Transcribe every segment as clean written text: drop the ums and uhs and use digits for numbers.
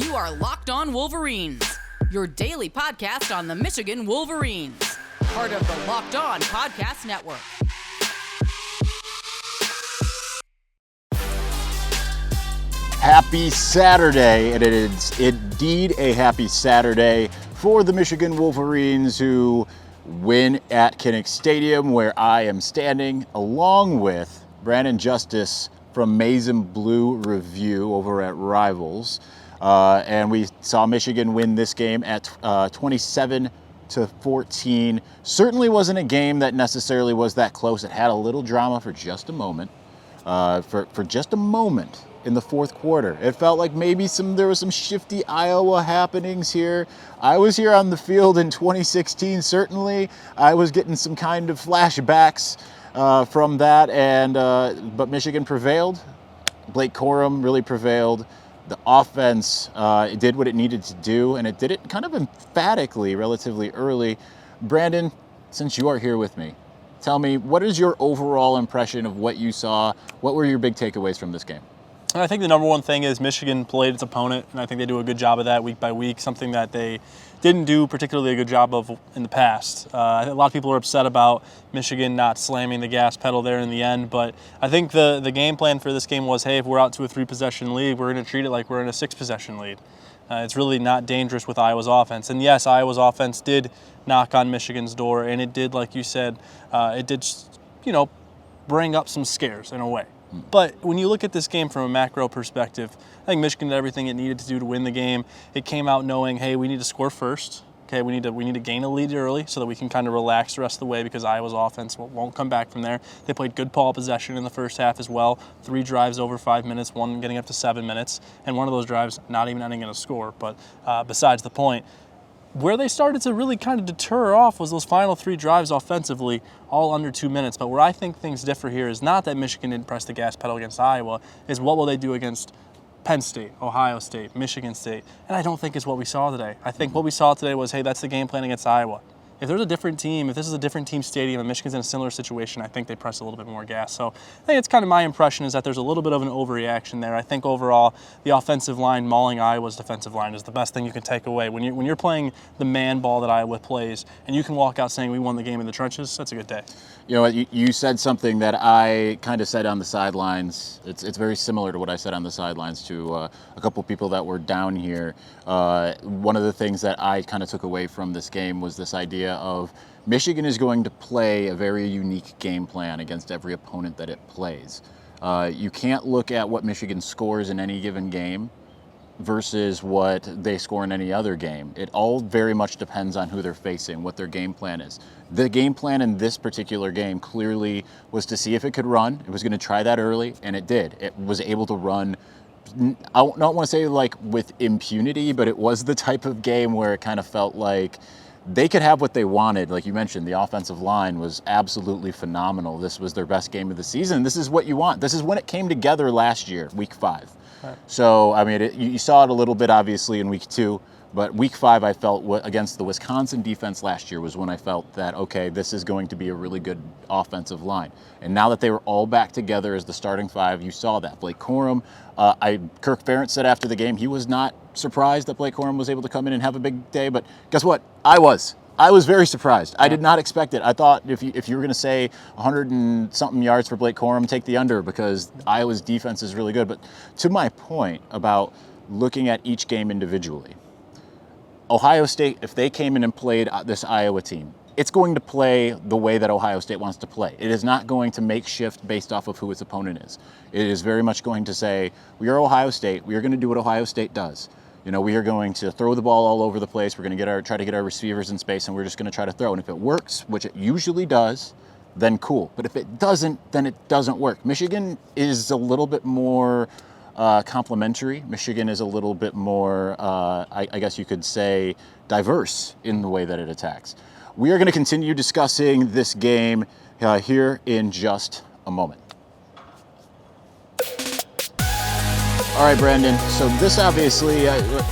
You are Locked On Wolverines, your daily podcast on the Michigan Wolverines, part of the Locked On Podcast Network. Happy Saturday, and it is indeed a happy Saturday for the Michigan Wolverines, who win at Kinnick Stadium, where I am standing along with Brandon Justice from Maize and Blue Review over at Rivals. And we saw Michigan win this game at 27-14. Certainly wasn't a game that necessarily was that close. It had a little drama for just a moment. For just a moment in the fourth quarter. It felt like maybe there was some shifty Iowa happenings here. I was here on the field in 2016, certainly. I was getting some kind of flashbacks from that, but Michigan prevailed. Blake Corum really prevailed. The offense did what it needed to do, and it did it kind of emphatically, relatively early. Brandon, since you are here with me, tell me, what is your overall impression of what you saw? What were your big takeaways from this game? I think the number one thing is Michigan played its opponent, and I think they do a good job of that week by week, something that they didn't do particularly a good job of in the past. I think a lot of people are upset about Michigan not slamming the gas pedal there in the end, but I think the game plan for this game was, hey, if we're out to a 3-possession lead, we're going to treat it like we're in a 6-possession lead. It's really not dangerous with Iowa's offense. And yes, Iowa's offense did knock on Michigan's door, and it did, like you said, bring up some scares in a way. But when you look at this game from a macro perspective, I think Michigan did everything it needed to do to win the game. It came out knowing, hey, we need to score first. Okay, we need to gain a lead early so that we can kind of relax the rest of the way, because Iowa's offense won't come back from there. They played good ball possession in the first half as well. 3 drives over 5 minutes, one getting up to 7 minutes, and one of those drives not even ending in a score. But besides the point, where they started to really kind of deter off was those final 3 drives offensively, all under 2 minutes. But where I think things differ here is not that Michigan didn't press the gas pedal against Iowa, is what will they do against Penn State, Ohio State, Michigan State. And I don't think it's what we saw today. I think what we saw today was, hey, that's the game plan against Iowa. If there's a different team, if this is a different team stadium and Michigan's in a similar situation, I think they press a little bit more gas. So I think it's kind of my impression is that there's a little bit of an overreaction there. I think overall the offensive line mauling Iowa's defensive line is the best thing you can take away. When you're playing the man ball that Iowa plays and you can walk out saying we won the game in the trenches, that's a good day. You know what, you said something that I kind of said on the sidelines. It's very similar to what I said on the sidelines to a couple people that were down here. One of the things that I kind of took away from this game was this idea of Michigan is going to play a very unique game plan against every opponent that it plays. You can't look at what Michigan scores in any given game versus what they score in any other game. It all very much depends on who they're facing, what their game plan is. The game plan in this particular game clearly was to see if it could run. It was going to try that early, and it did. It was able to run, I don't want to say like with impunity, but it was the type of game where it kind of felt like they could have what they wanted. Like you mentioned, the offensive line was absolutely phenomenal. This was their best game of the season. This is what you want. This is when it came together last year, week 5. Right. So, I mean, you saw it a little bit, obviously, in week 2. But week 5, I felt against the Wisconsin defense last year was when I felt that, okay, this is going to be a really good offensive line. And now that they were all back together as the starting 5, you saw that. Blake Corum, Kirk Ferentz said after the game he was not surprised that Blake Corum was able to come in and have a big day. But guess what? I was very surprised. I did not expect it. I thought if you were going to say 100 and something yards for Blake Corum, take the under, because Iowa's defense is really good. But to my point about looking at each game individually, Ohio State, if they came in and played this Iowa team, it's going to play the way that Ohio State wants to play. It is not going to make shift based off of who its opponent is. It is very much going to say, we are Ohio State. We are going to do what Ohio State does. You know, we are going to throw the ball all over the place. We're going to try to get our receivers in space, and we're just going to try to throw. And if it works, which it usually does, then cool. But if it doesn't, then it doesn't work. Michigan is a little bit more complementary. Michigan is a little bit more, I guess you could say, diverse in the way that it attacks. We are going to continue discussing this game here in just a moment. All right, Brandon, so this obviously,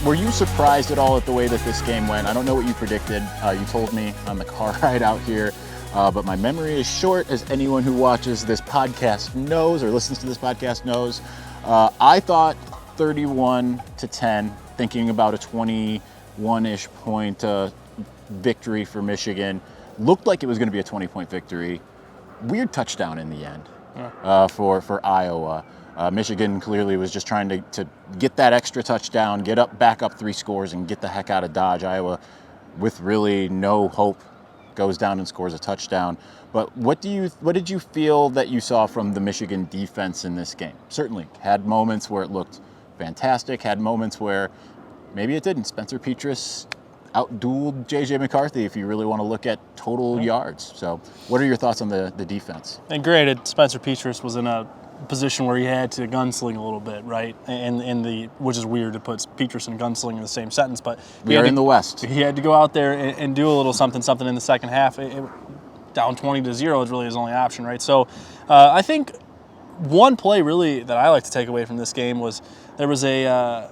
were you surprised at all at the way that this game went? I don't know what you predicted. You told me on the car ride out here, but my memory is short, as anyone who watches this podcast knows or listens to this podcast knows. I thought 31-10, thinking about a 21-ish point victory for Michigan. Looked like it was going to be a 20-point victory. Weird touchdown in the end for Iowa. Michigan clearly was just trying to get that extra touchdown, back up 3 scores, and get the heck out of Dodge. Iowa, with really no hope, goes down and scores a touchdown. But what did you feel that you saw from the Michigan defense in this game? Certainly had moments where it looked fantastic, had moments where maybe it didn't. Spencer Petras outdueled J.J. McCarthy if you really want to look at total yards. So what are your thoughts on the defense? And granted, Spencer Petras was in a position where he had to gunsling a little bit, right? Which is weird to put Petras and gunsling in the same sentence, but we are in the West. He had to go out there and do a little something in the second half. Down 20-0 is really his only option, right? So I think one play really that I like to take away from this game was there was a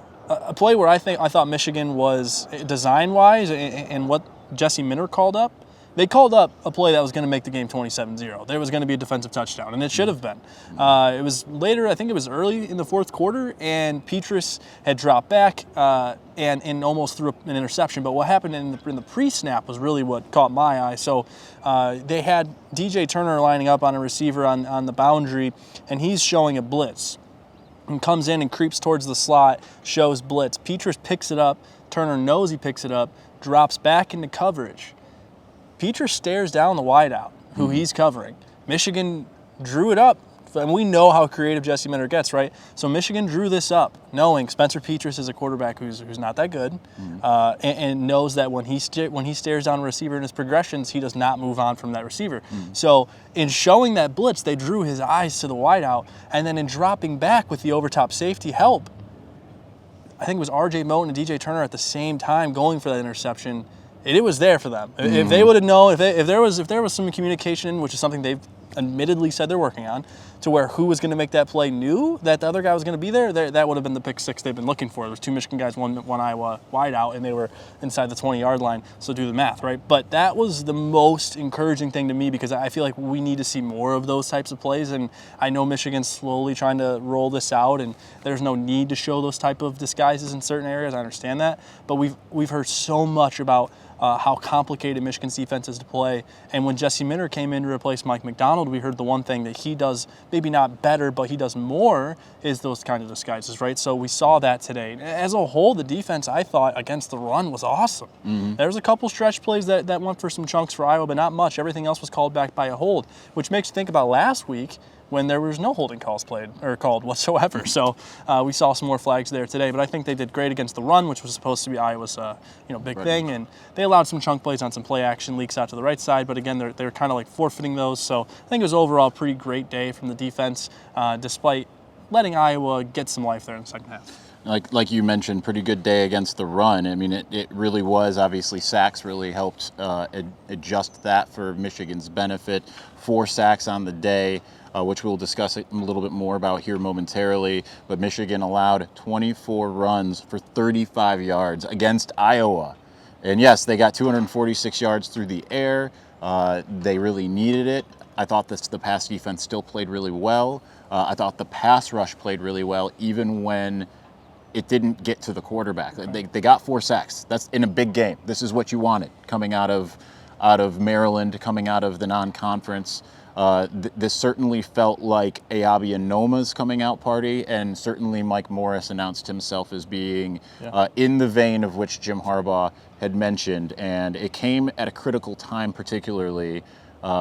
play where I thought Michigan was design-wise and what Jesse Minter called up. They called up a play that was going to make the game 27-0. There was going to be a defensive touchdown, and it should have been. It was later, I think it was early in the fourth quarter, and Petras had dropped back and almost threw an interception. But what happened in the pre-snap was really what caught my eye. So they had DJ Turner lining up on a receiver on the boundary, and he's showing a blitz. And comes in and creeps towards the slot, shows blitz. Petras picks it up. Turner knows he picks it up, drops back into coverage. Petras stares down the wideout, who he's covering. Michigan drew it up, and we know how creative Jesse Minter gets, right? So Michigan drew this up, knowing Spencer Petras is a quarterback who's not that good, and knows that when he stares down a receiver in his progressions, he does not move on from that receiver. So in showing that blitz, they drew his eyes to the wideout, and then in dropping back with the overtop safety help, I think it was R.J. Moten and DJ Turner at the same time going for that interception. It was there for them. If they would have known, if there was some communication, which is something they've admittedly said they're working on, to where who was going to make that play knew that the other guy was going to be there, that would have been the pick six they've been looking for. There was 2 Michigan guys, one Iowa wide out, and they were inside the 20-yard line, so do the math, right? But that was the most encouraging thing to me because I feel like we need to see more of those types of plays, and I know Michigan's slowly trying to roll this out, and there's no need to show those type of disguises in certain areas. I understand that, but we've heard so much about how complicated Michigan's defense is to play. And when Jesse Minter came in to replace Mike McDonald, we heard the one thing that he does, maybe not better, but he does more, is those kind of disguises, right? So we saw that today. As a whole, the defense, I thought, against the run was awesome. There was a couple stretch plays that went for some chunks for Iowa, but not much. Everything else was called back by a hold, which makes you think about last week when there was no holding calls called whatsoever. So we saw some more flags there today, but I think they did great against the run, which was supposed to be Iowa's big thing, and they allowed some chunk plays on some play action leaks out to the right side, but again, they're kind of like forfeiting those. So I think it was overall a pretty great day from the defense, despite letting Iowa get some life there in the second half. Like you mentioned, pretty good day against the run. I mean, it really was. Obviously, sacks really helped adjust that for Michigan's benefit. 4 sacks on the day, which we'll discuss a little bit more about here momentarily. But Michigan allowed 24 runs for 35 yards against Iowa. And yes, they got 246 yards through the air. They really needed it. I thought the pass defense still played really well. I thought the pass rush played really well, even when it didn't get to the quarterback. They got 4 sacks. That's in a big game. This is what you wanted coming out of Maryland, coming out of the non-conference. This certainly felt like Eyabi Anoma's coming out party, and certainly Mike Morris announced himself as being in the vein of which Jim Harbaugh had mentioned. And it came at a critical time, particularly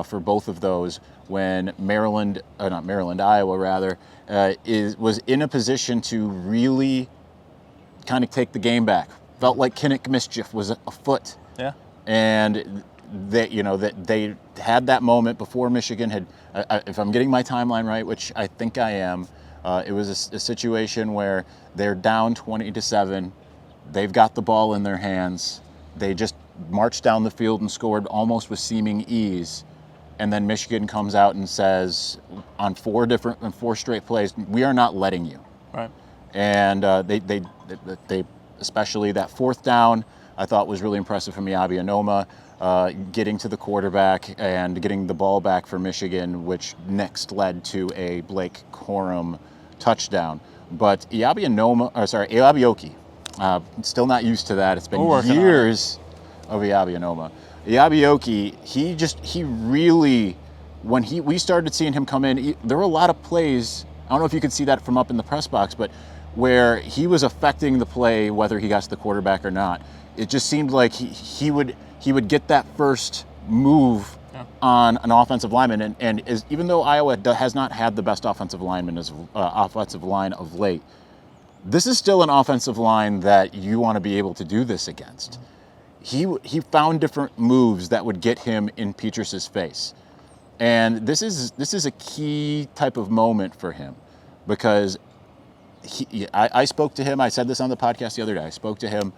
for both of those, when Iowa rather, was in a position to really kind of take the game back. Felt like Kinnick mischief was afoot. Yeah. And they had that moment before Michigan had, if I'm getting my timeline right, which I think I am, it was a situation where they're down 20-7. They've got the ball in their hands. They just marched down the field and scored almost with seeming ease. And then Michigan comes out and says, on 4 straight plays, we are not letting you. Right. And they especially that 4th down, I thought was really impressive from Eyabi Anoma, getting to the quarterback and getting the ball back for Michigan, which next led to a Blake Corum touchdown. But Eyabi Anoma, still not used to that. It's been years of Eyabi Anoma. Eyabi, he really, when we started seeing him come in, there were a lot of plays. I don't know if you could see that from up in the press box, but where he was affecting the play, whether he got to the quarterback or not. It just seemed like he would get that first move on an offensive lineman, and even though Iowa has not had the best offensive line of late, this is still an offensive line that you want to be able to do this against. He found different moves that would get him in Petrus's face. And this is a key type of moment for him, because I spoke to him. I said this on the podcast the other day. I spoke to him,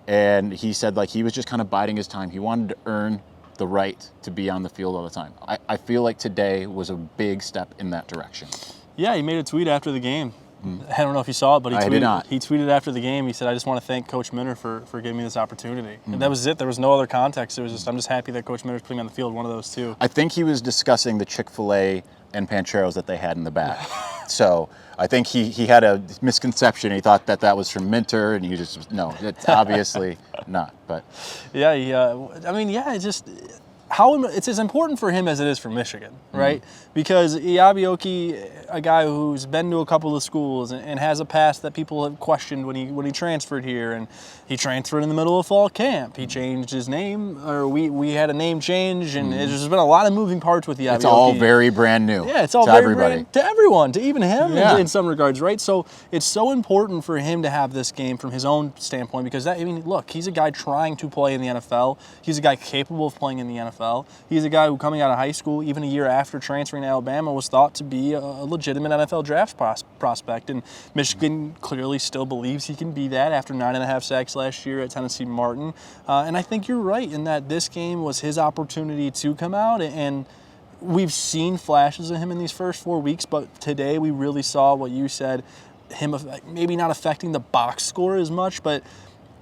and he said like he was just kind of biding his time. He wanted to earn the right to be on the field all the time. I feel like today was a big step in that direction. Yeah, he made a tweet after the game. I don't know if you saw it, but I did not. He tweeted after the game. He said, "I just want to thank Coach Minner for giving me this opportunity." And that was it. There was no other context. It was just, I'm just happy that Coach Minner's putting me on the field. One of those two. I think he was discussing the Chick-fil-A and Pancheros that they had in the back. So I think he had a misconception. He thought that was from Minter, and no, it's obviously not. But yeah, it's just it's as important for him as it is for Michigan, right? Because Eyabi, a guy who's been to a couple of schools and has a past that people have questioned when he transferred here, and he transferred in the middle of fall camp. He changed his name, or we had a name change, and there's been a lot of moving parts with Eyabi. It's all very brand new. Yeah, it's all to very everybody. brand to everyone, to even him in some regards, right? So it's so important for him to have this game from his own standpoint, because look, he's a guy trying to play in the NFL. He's a guy capable of playing in the NFL. He's a guy who, coming out of high school, even a year after transferring to Alabama, was thought to be a legitimate NFL draft prospect. And Michigan clearly still believes he can be that after 9.5 sacks last year at Tennessee Martin. And I think you're right in that this game was his opportunity to come out. And we've seen flashes of him in these first 4 weeks, but today we really saw what you said, him maybe not affecting the box score as much, but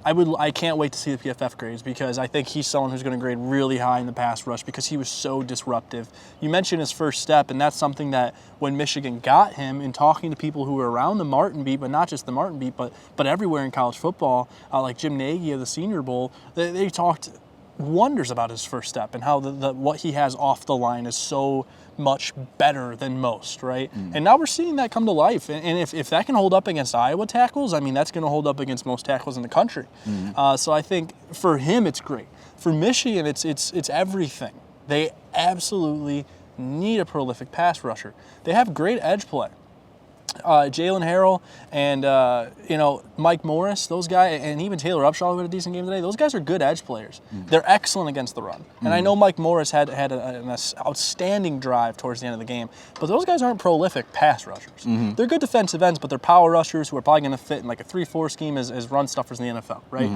I can't wait to see the PFF grades, because I think he's someone who's going to grade really high in the pass rush because he was so disruptive. You mentioned his first step, and that's something that when Michigan got him, in talking to people who were around the Martin beat, but not just the Martin beat, but everywhere in college football, like Jim Nagy of the Senior Bowl, they talked wonders about his first step and how what he has off the line is so much better than most, right? And now we're seeing that come to life. And if that can hold up against Iowa tackles, that's going to hold up against most tackles in the country. So I think for him, it's great. For Michigan, it's everything. They absolutely need a prolific pass rusher. They have great edge play. Jalen Harrell and Mike Morris, those guys, and even Taylor Upshaw, who had a decent game today, those guys are good edge players. They're excellent against the run. And I know Mike Morris had an outstanding drive towards the end of the game, but those guys aren't prolific pass rushers. They're good defensive ends, but they're power rushers who are probably going to fit in like a 3-4 scheme as run stuffers in the NFL, right?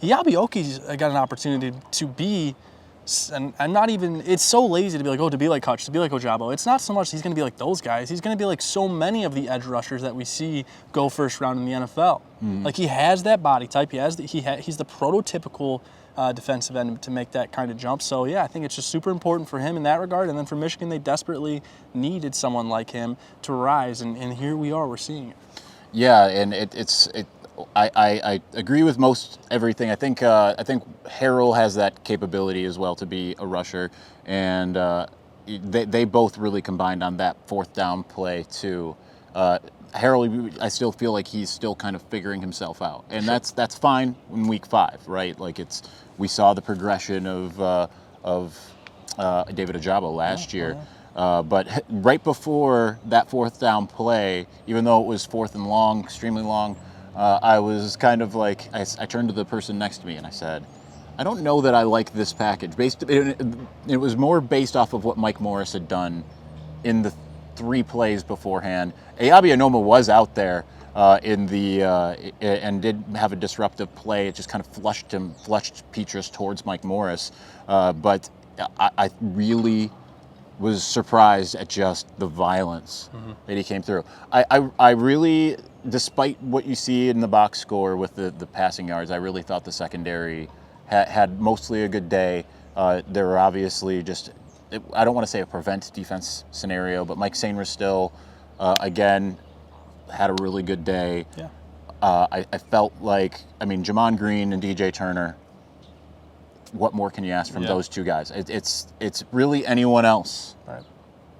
Eyabi Oki's got an opportunity to be, and I'm not even, it's so lazy to be like, to be like Hutch, to be like Ojabo. It's not so much he's going to be like those guys. He's going to be like so many of the edge rushers that we see go first round in the NFL. Like, he has that body type. He's the prototypical defensive end to make that kind of jump. So, yeah, I think it's just super important for him in that regard. And then for Michigan, they desperately needed someone like him to rise. And here we are. We're seeing it. Yeah, and I agree with most everything. I think Harrell has that capability as well to be a rusher, and they both really combined on that fourth down play too. Harrell, I still feel like he's still kind of figuring himself out, and that's fine in week 5, right? Like, we saw the progression of David Ojabo last year. But right before that fourth down play, even though it was fourth and long, extremely long, I was kind of like, I turned to the person next to me and I said, I don't know that I like this package. It was more based off of what Mike Morris had done in the 3 plays beforehand. Eyabi Anoma was out there and did have a disruptive play. It just kind of flushed Petrus towards Mike Morris. But I really was surprised at just the violence that he came through. I really, despite what you see in the box score with the passing yards, I really thought the secondary had mostly a good day. There were obviously I don't want to say a prevent defense scenario, but Mike Sainristil, again, had a really good day. Yeah. I felt like, Jamon Green and DJ Turner, what more can you ask from those two guys? It's really anyone else. Right.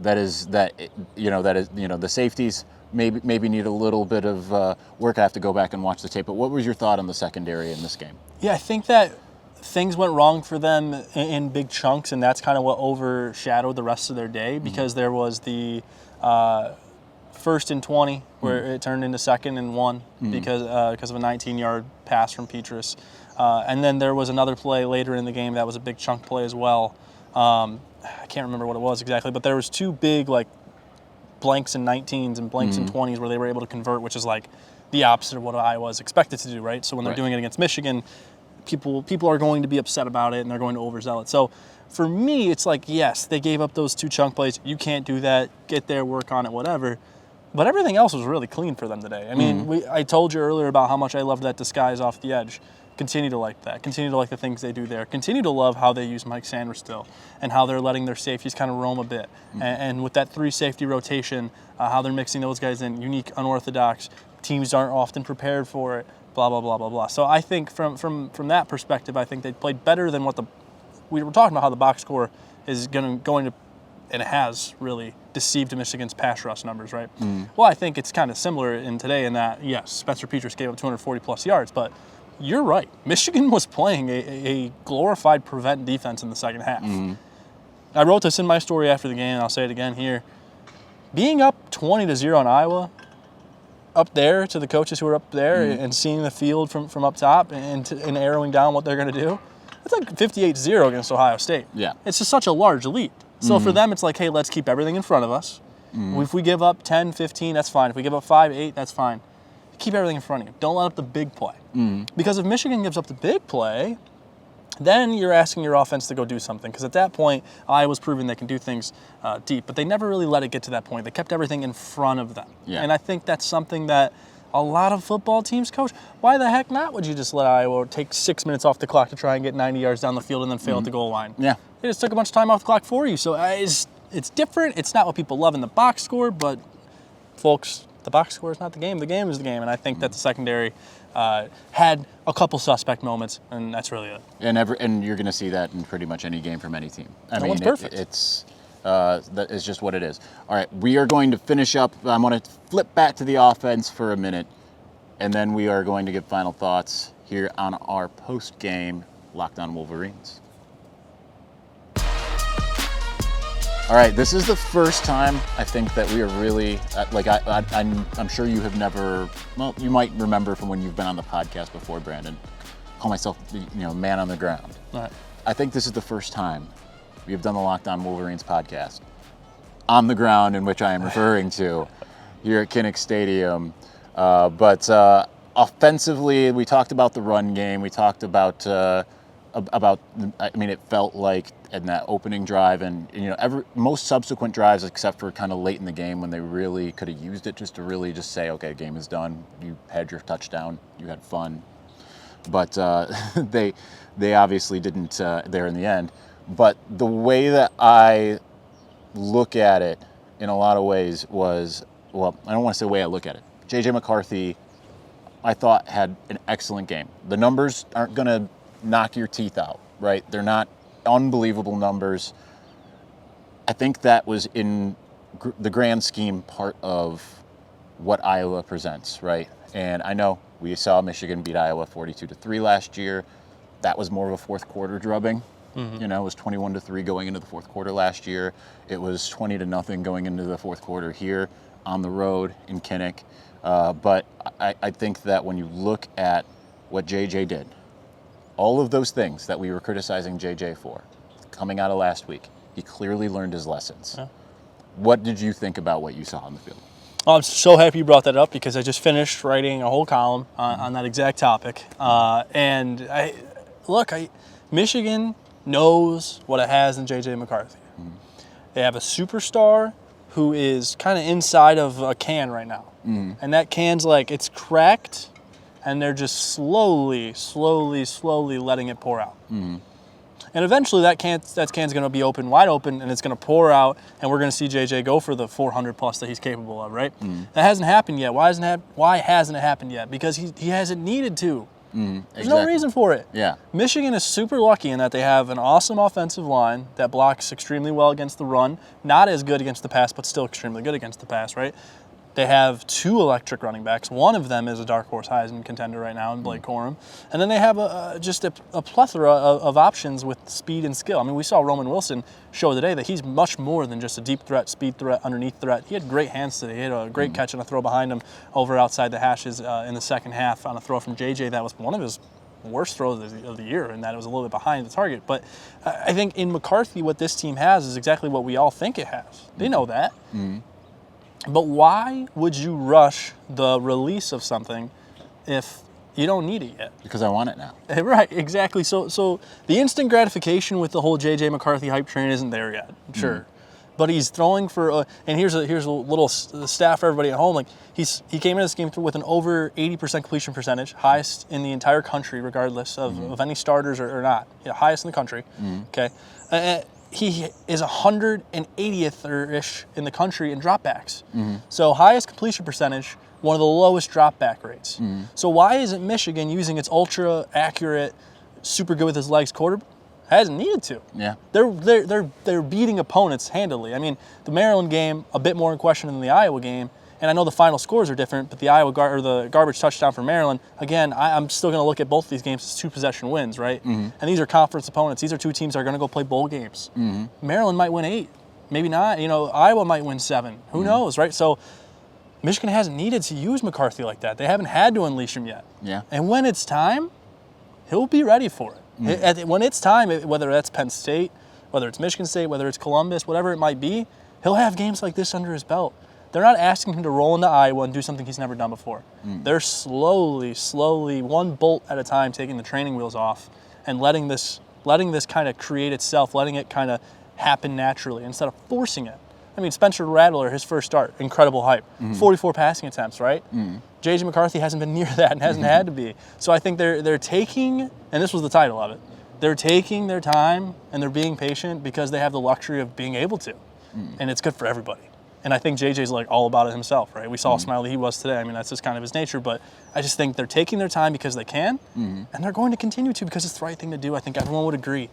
The safeties maybe need a little bit of work. I have to go back and watch the tape. But what was your thought on the secondary in this game? Yeah, I think that things went wrong for them in big chunks, and that's kind of what overshadowed the rest of their day, because there was the 1st and 20 where it turned into 2nd and 1 because of a 19-yard pass from Petrus. And then there was another play later in the game that was a big chunk play as well. I can't remember what it was exactly, but there was 2 big blanks and 19s and blanks and 20s where they were able to convert, which is the opposite of what Iowa was expected to do, right? So when they're doing it against Michigan, people are going to be upset about it and they're going to oversell it. So for me, it's yes, they gave up those 2 chunk plays. You can't do that. Get there, work on it, whatever. But everything else was really clean for them today. I told you earlier about how much I loved that disguise off the edge. Continue to like that. Continue to like the things they do there. Continue to love how they use Mike Sanders still and how they're letting their safeties kind of roam a bit. And with that 3 safety rotation, how they're mixing those guys in, unique, unorthodox. Teams aren't often prepared for it, blah, blah, blah, blah, blah. So I think from that perspective, I think they played better than we were talking about how the box score is going to, and it has really deceived Michigan's pass rush numbers, right? Well, I think it's kind of similar in today in that, yes, Spencer Petras gave up 240-plus yards, but you're right. Michigan was playing a glorified prevent defense in the second half. I wrote this in my story after the game, and I'll say it again here. Being up 20-0 in Iowa, up there to the coaches who are up there and seeing the field from up top and arrowing down what they're going to do, it's 58-0 against Ohio State. Yeah. It's just such a large lead. So for them, it's hey, let's keep everything in front of us. If we give up 10, 15, that's fine. If we give up 5, 8, that's fine. Keep everything in front of you. Don't let up the big play. Because if Michigan gives up the big play, then you're asking your offense to go do something. Because at that point, Iowa's proving they can do things deep. But they never really let it get to that point. They kept everything in front of them. Yeah. And I think that's something that a lot of football teams coach. Why the heck not would you just let Iowa take 6 minutes off the clock to try and get 90 yards down the field and then fail at the goal line? Yeah. They just took a bunch of time off the clock for you. So it's different. It's not what people love in the box score. But, folks, the box score is not the game. The game is the game. And I think that the secondary had a couple suspect moments, and that's really it. And you're going to see that in pretty much any game from any team. No one's perfect. That is just what it is. All right, we are going to finish up. I'm going to flip back to the offense for a minute, and then we are going to give final thoughts here on our post-game Locked On Wolverines. All right, this is the first time I think that we are really I'm sure you have never. Well, you might remember from when you've been on the podcast before, Brandon. Call myself, man on the ground. All right. I think this is the first time we have done the Locked On Wolverines podcast on the ground, in which I am referring to here at Kinnick Stadium. But offensively, we talked about the run game. We talked about. It felt like in that opening drive, and most subsequent drives, except for kind of late in the game when they really could have used it just to really just say, okay, game is done. You had your touchdown. You had fun. But they obviously didn't there in the end. But the way that I look at it in a lot of ways was, well, I don't want to say the way I look at it. J.J. McCarthy, I thought, had an excellent game. The numbers aren't going to knock your teeth out, right? They're not unbelievable numbers. I think that was in the grand scheme part of what Iowa presents, right? And I know we saw Michigan beat Iowa 42-3 last year. That was more of a fourth quarter drubbing. It was 21-3 going into the fourth quarter last year. It was 20-0 going into the fourth quarter here on the road in Kinnick. But I think that when you look at what JJ did, all of those things that we were criticizing JJ for coming out of last week, he clearly learned his lessons. Yeah. What did you think about what you saw on the field? Oh, I'm so happy you brought that up because I just finished writing a whole column on that exact topic. Michigan knows what it has in J.J. McCarthy. They have a superstar who is kind of inside of a can right now. And that can's it's cracked, and they're just slowly letting it pour out. And eventually that can's going to be wide open, and it's going to pour out, and we're going to see JJ go for the 400 plus that he's capable of, right? That hasn't happened yet. Why hasn't it happened yet? Because he hasn't needed to. There's no reason for it. Yeah. Michigan is super lucky in that they have an awesome offensive line that blocks extremely well against the run, not as good against the pass, but still extremely good against the pass, right? They have 2 electric running backs. One of them is a dark horse Heisman contender right now in Blake Corum. And then they have just a plethora of options with speed and skill. I mean, we saw Roman Wilson show today that he's much more than just a deep threat, speed threat, underneath threat. He had great hands today. He had a great catch and a throw behind him over outside the hashes in the second half on a throw from JJ. That was one of his worst throws of the year, and that it was a little bit behind the target. But I think in McCarthy, what this team has is exactly what we all think it has. They know that. But why would you rush the release of something if you don't need it yet? Because I want it now. Right, exactly. So the instant gratification with the whole J.J. McCarthy hype train isn't there yet, sure. But he's throwing for, and here's a little stat for everybody at home. Like he came into this game with an over 80% completion percentage, highest in the entire country, regardless of any starters or not. Yeah, highest in the country. Okay. He is 180th or ish in the country in dropbacks. So highest completion percentage, one of the lowest dropback rates. So why isn't Michigan using its ultra accurate, super good with his legs quarterback? Hasn't needed to. Yeah. They're beating opponents handily. I mean, the Maryland game a bit more in question than the Iowa game. And I know the final scores are different, but the the garbage touchdown for Maryland, again, I'm still going to look at both these games as 2-possession wins, right? And these are conference opponents. These are 2 teams that are going to go play bowl games. Maryland might win 8, maybe not. Iowa might win 7. Who knows, right? So Michigan hasn't needed to use McCarthy like that. They haven't had to unleash him yet. Yeah. And when it's time, he'll be ready for it. When it's time, whether that's Penn State, whether it's Michigan State, whether it's Columbus, whatever it might be, he'll have games like this under his belt. They're not asking him to roll into Iowa and do something he's never done before. They're slowly, one bolt at a time, taking the training wheels off and letting this kind of create itself, letting it kind of happen naturally instead of forcing it. I mean, Spencer Rattler, his first start, incredible hype. 44 passing attempts, right? J.J. McCarthy hasn't been near that and hasn't had to be. So I think they're taking, and this was the title of it, they're taking their time and they're being patient because they have the luxury of being able to. And it's good for everybody. And I think JJ's like all about it himself, right? We saw how smiley he was today. I mean, that's just kind of his nature. But I just think they're taking their time because they can, and they're going to continue to because it's the right thing to do. I think everyone would agree.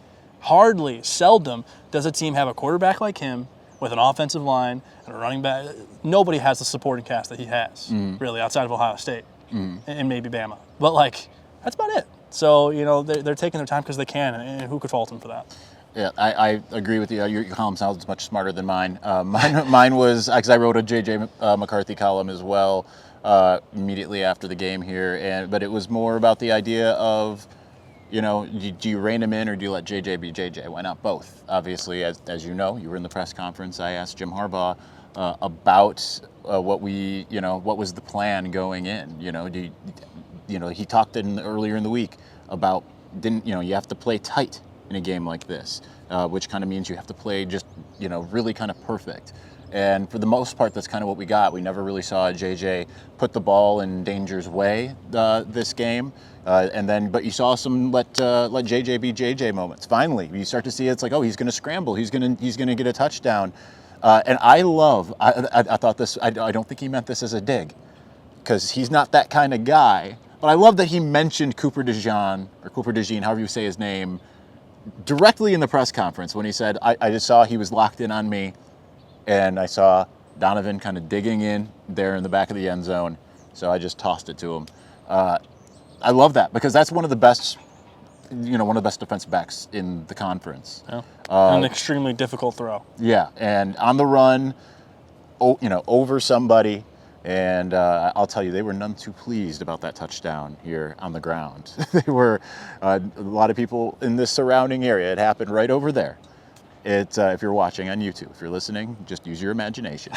Seldom does a team have a quarterback like him with an offensive line and a running back. Nobody has the supporting cast that he has, really, outside of Ohio State and maybe Bama. But, that's about it. So, they're taking their time because they can, and who could fault them for that? Yeah, I agree with you. Your column sounds much smarter than mine. Mine was, because I wrote a J.J. McCarthy column as well immediately after the game here, but it was more about the idea of, do you rein him in or do you let J.J. be J.J.? Why not both? Obviously, as you know, you were in the press conference. I asked Jim Harbaugh about what was the plan going in. He talked earlier in the week about you have to play tight in a game like this, which kind of means you have to play just, really kind of perfect. And for the most part, that's kind of what we got. We never really saw JJ put the ball in danger's way this game. But you saw some let JJ be JJ moments. Finally, you start to see it's like, oh, he's going to scramble. He's going to get a touchdown. And I thought this, I don't think he meant this as a dig, because he's not that kind of guy. But I love that he mentioned Cooper DeJean, however you say his name, directly in the press conference when he said, I just saw he was locked in on me, and I saw Donovan kind of digging in there in the back of the end zone, so I just tossed it to him. I love that because that's one of the best defensive backs in the conference. Yeah. An extremely difficult throw. Yeah, and on the run, over somebody. And I'll tell you, they were none too pleased about that touchdown here on the ground. They were a lot of people in this surrounding area. It happened right over there. If you're watching on YouTube, if you're listening, just use your imagination.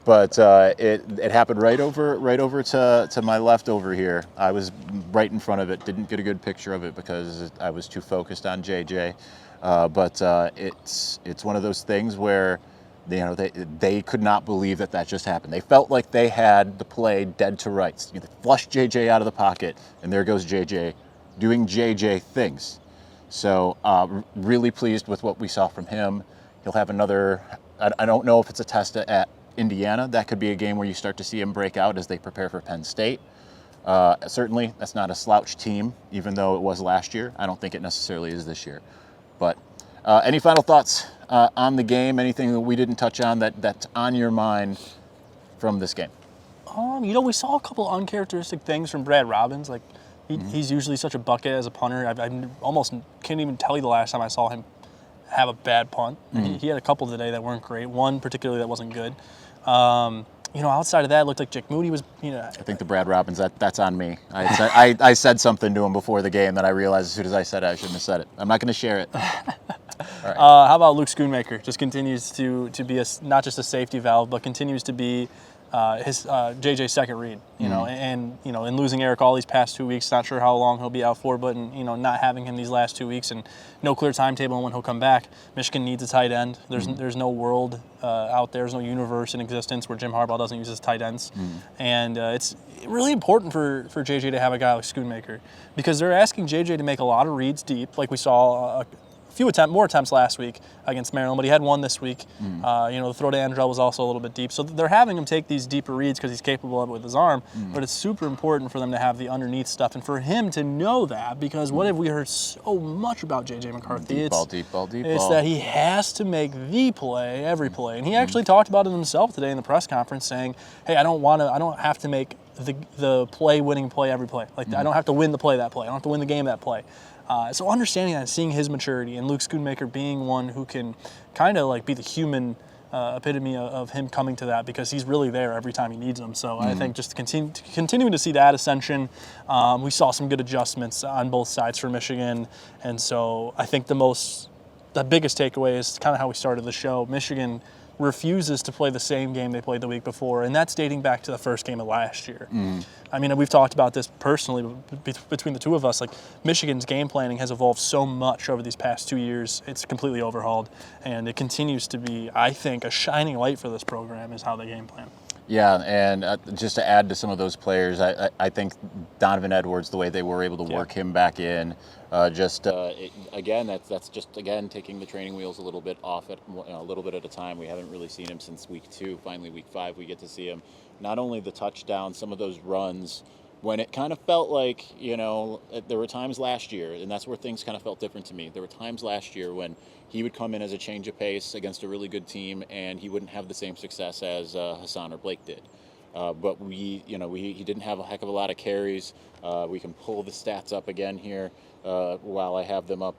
But it happened right over to my left over here. I was right in front of it. Didn't get a good picture of it because I was too focused on JJ. But it's one of those things where they could not believe that just happened. They felt like they had the play dead to rights. They flushed JJ out of the pocket, and there goes JJ doing JJ things. So really pleased with what we saw from him. He'll have another, I don't know if it's a test at Indiana. That could be a game where you start to see him break out as they prepare for Penn State. Certainly, that's not a slouch team, even though it was last year. I don't think it necessarily is this year. But any final thoughts on the game? Anything that we didn't touch on that's on your mind from this game? We saw a couple uncharacteristic things from Brad Robbins. Like, he's usually such a bucket as a punter. I almost can't even tell you the last time I saw him have a bad punt. He had a couple today that weren't great. One particularly that wasn't good. Outside of that, it looked like Jake Moody was, I think the Brad Robbins, that's on me. I said something to him before the game that I realized as soon as I said it, I shouldn't have said it. I'm not going to share it. All right. How about Luke Schoonmaker? Just continues to be not just a safety valve, but continues to be his JJ's second read. And in losing Eric all these past 2 weeks, not sure how long he'll be out for, but not having him these last 2 weeks and no clear timetable on when he'll come back. Michigan needs a tight end. There's no world out there. There's no universe in existence where Jim Harbaugh doesn't use his tight ends, and it's really important for JJ to have a guy like Schoonmaker because they're asking JJ to make a lot of reads deep, like we saw. More attempts last week against Maryland, but he had one this week. The throw to Andrell was also a little bit deep. So they're having him take these deeper reads because he's capable of it with his arm, but it's super important for them to have the underneath stuff and for him to know that because what have we heard so much about J.J. McCarthy? Deep ball. It's that he has to make the play every play. And he actually talked about it himself today in the press conference saying, hey, I don't have to make the winning play every play. Like I don't have to win the play that play. I don't have to win the game that play. So understanding that and seeing his maturity and Luke Schoonmaker being one who can kind of like be the human epitome of him coming to that because he's really there every time he needs him. So I think just continuing to see that ascension, we saw some good adjustments on both sides for Michigan. And so I think the biggest takeaway is kind of how we started the show. Michigan refuses to play the same game they played the week before, and that's dating back to the first game of last year. I mean, we've talked about this personally between the two of us. Like, Michigan's game planning has evolved so much over these past 2 years. It's completely overhauled, and it continues to be, I think, a shining light for this program is how they game plan. Yeah, and just to add to some of those players, I think Donovan Edwards, the way they were able to work him back in, again, that's just taking the training wheels a little bit off a little bit at a time. We haven't really seen him since week 2. Finally, week 5, we get to see him. Not only the touchdown, some of those runs, when it kind of felt like, there were times last year, and that's where things kind of felt different to me. There were times last year when he would come in as a change of pace against a really good team, and he wouldn't have the same success as Hassan or Blake did. But he didn't have a heck of a lot of carries. We can pull the stats up again here while I have them up.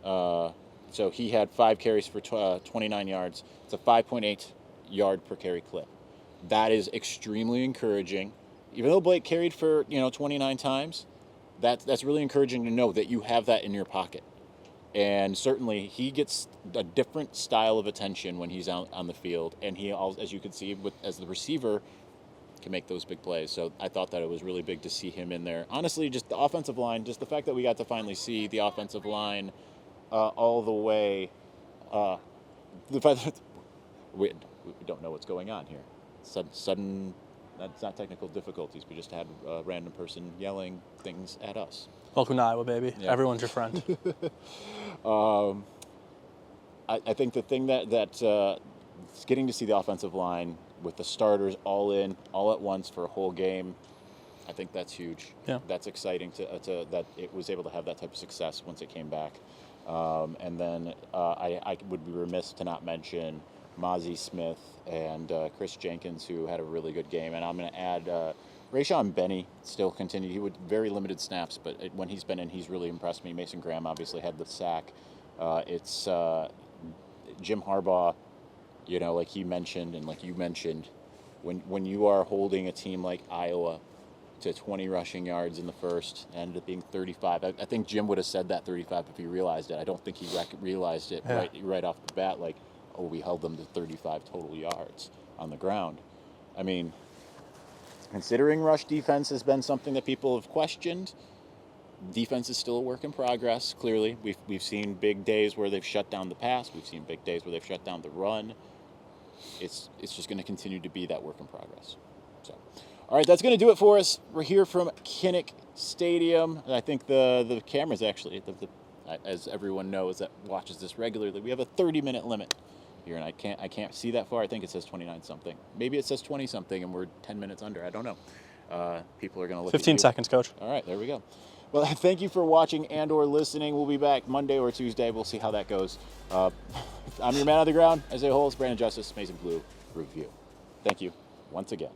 So he had 5 carries for 29 yards. It's a 5.8 yard per carry clip. That is extremely encouraging. Even though Blake carried for 29 times, that's really encouraging to know that you have that in your pocket. And certainly he gets a different style of attention when he's out on the field, and he, as you can see, as the receiver, can make those big plays. So I thought that it was really big to see him in there. Honestly, just the offensive line, just the fact that we got to finally see the offensive line all the way. The fact that we don't know what's going on here. Sudden. That's not technical difficulties. We just had a random person yelling things at us. Welcome to Iowa, baby. Yeah. Everyone's your friend. I think the thing that getting to see the offensive line with the starters all in, all at once for a whole game, I think that's huge. Yeah. That's exciting to that it was able to have that type of success once it came back. And then I would be remiss to not mention Maize Smith and Chris Jenkins, who had a really good game. And I'm going to add Rayshon Benny still continued. He would very limited snaps, but when he's been in, he's really impressed me. Mason Graham obviously had the sack. It's Jim Harbaugh, like he mentioned and like you mentioned, when you are holding a team like Iowa to 20 rushing yards in the first, and ended up being 35. I think Jim would have said that 35 if he realized it. I don't think he realized it right off the bat, like, oh, we held them to 35 total yards on the ground. I mean, considering rush defense has been something that people have questioned, defense is still a work in progress, clearly. We've seen big days where they've shut down the pass. We've seen big days where they've shut down the run. It's just going to continue to be that work in progress. So, all right, that's going to do it for us. We're here from Kinnick Stadium. I think the cameras actually, as everyone knows that watches this regularly, we have a 30-minute limit here, and I can't see that far. I think it says 29 something. Maybe it says 20 something, and we're 10 minutes under. I don't know. People are going to look. 15 seconds, Coach. All right, there we go. Well, thank you for watching and/or listening. We'll be back Monday or Tuesday. We'll see how that goes. I'm your man on the ground, Isaiah Holes, Brandon Justice, Maize and Blue Review. Thank you once again.